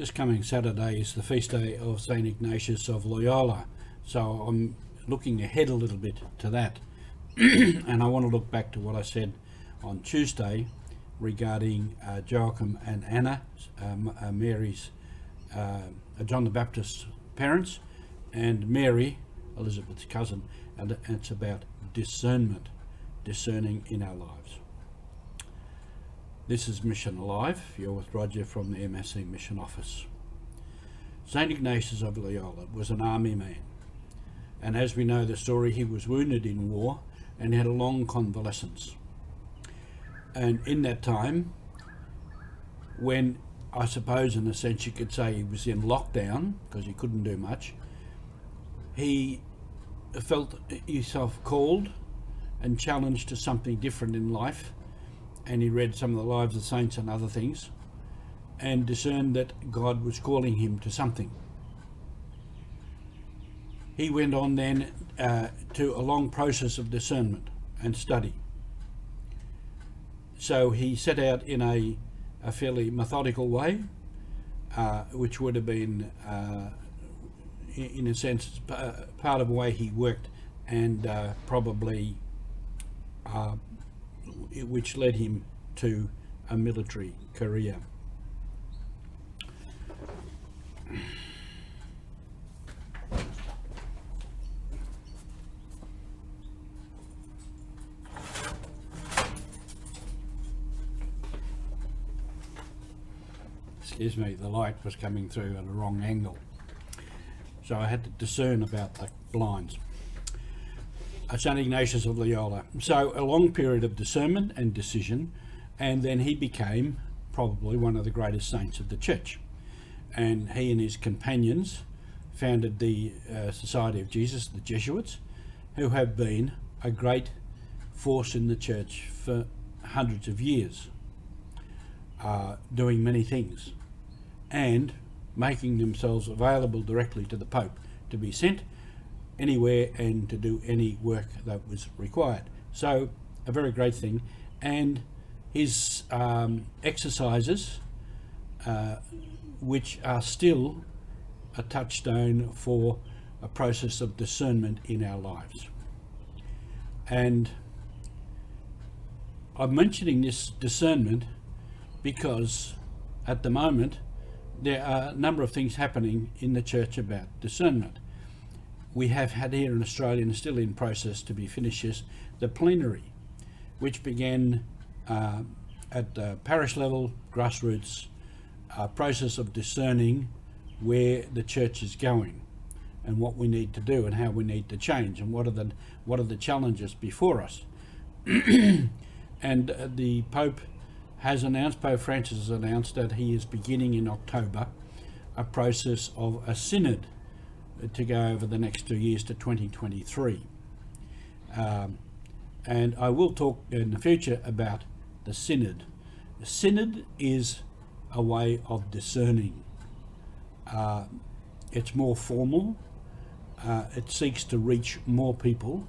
This coming Saturday is the feast day of St. Ignatius of Loyola, so I'm looking ahead a little bit to that. And I want to look back to what I said on Tuesday regarding Joachim and Anna, Mary's, John the Baptist's parents, and Mary, Elizabeth's cousin, and it's about discernment, discerning in our lives. This is Mission Alive. You're with Roger from the MSC Mission Office. St. Ignatius of Loyola was an army man, and as we know the story, he was wounded in war and had a long convalescence. And in that time, when I suppose in a sense you could say he was in lockdown because he couldn't do much, he felt himself called and challenged to something different in life, and he read some of the lives of saints and other things and discerned that God was calling him to something. He went on then to a long process of discernment and study. So he set out in a fairly methodical way, which would have been, in a sense, part of the way he worked, and probably which led him to a military career. Excuse me, the light was coming through at a wrong angle, so I had to discern about the blinds. St. Ignatius of Loyola. So a long period of discernment and decision, and then he became probably one of the greatest saints of the church. And he and his companions founded the Society of Jesus, the Jesuits, who have been a great force in the church for hundreds of years, doing many things and making themselves available directly to the Pope to be sent anywhere and to do any work that was required. So a very great thing. And his exercises, which are still a touchstone for a process of discernment in our lives. And I'm mentioning this discernment because at the moment there are a number of things happening in the church about discernment. We have had here in Australia, and still in process to be finished, the plenary, which began at the parish level, grassroots, process of discerning where the church is going and what we need to do and how we need to change and what are the challenges before us. And the Pope has announced, Pope Francis has announced that he is beginning in October a process of a synod to go over the next 2 years to 2023. And I will talk in the future about the synod. The synod is a way of discerning. It's more formal. It seeks to reach more people.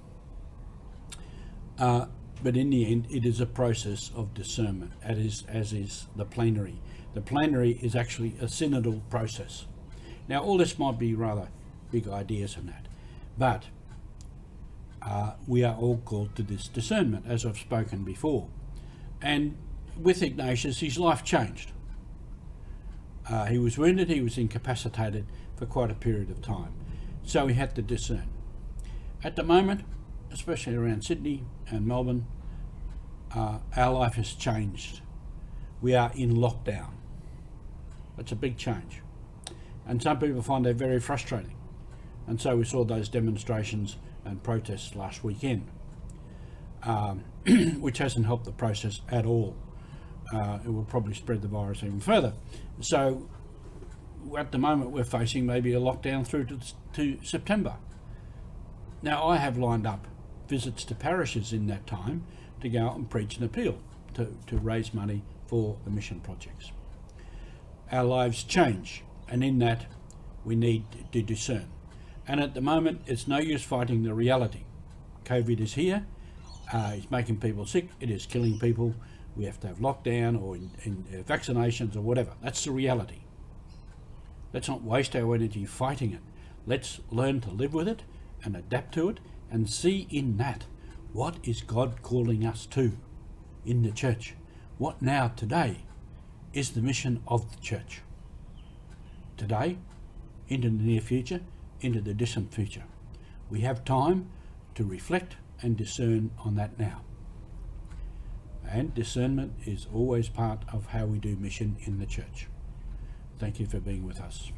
But in the end, it is a process of discernment, as is the plenary. The plenary is actually a synodal process. Now, all this might be rather big ideas and that, but we are all called to this discernment, as I've spoken before. And with Ignatius, his life changed. He was wounded, he was incapacitated for quite a period of time, so he had to discern. At the moment, especially around Sydney and Melbourne, our life has changed. We are in lockdown. It's a big change, and some people find that very frustrating. And so we saw those demonstrations and protests last weekend, which hasn't helped the process at all. It will probably spread the virus even further. So at the moment we're facing maybe a lockdown through to September. Now I have lined up visits to parishes in that time to go out and preach and appeal to raise money for the mission projects. Our lives change, and in that we need to discern. And at the moment, it's no use fighting the reality. COVID is here, it's making people sick, it is killing people, we have to have lockdown or in vaccinations or whatever. That's the reality. Let's not waste our energy fighting it. Let's learn to live with it and adapt to it and see in that what is God calling us to in the church. What now today is the mission of the church. Today, into the near future, into the distant future. We have time to reflect and discern on that now. And discernment is always part of how we do mission in the church. Thank you for being with us.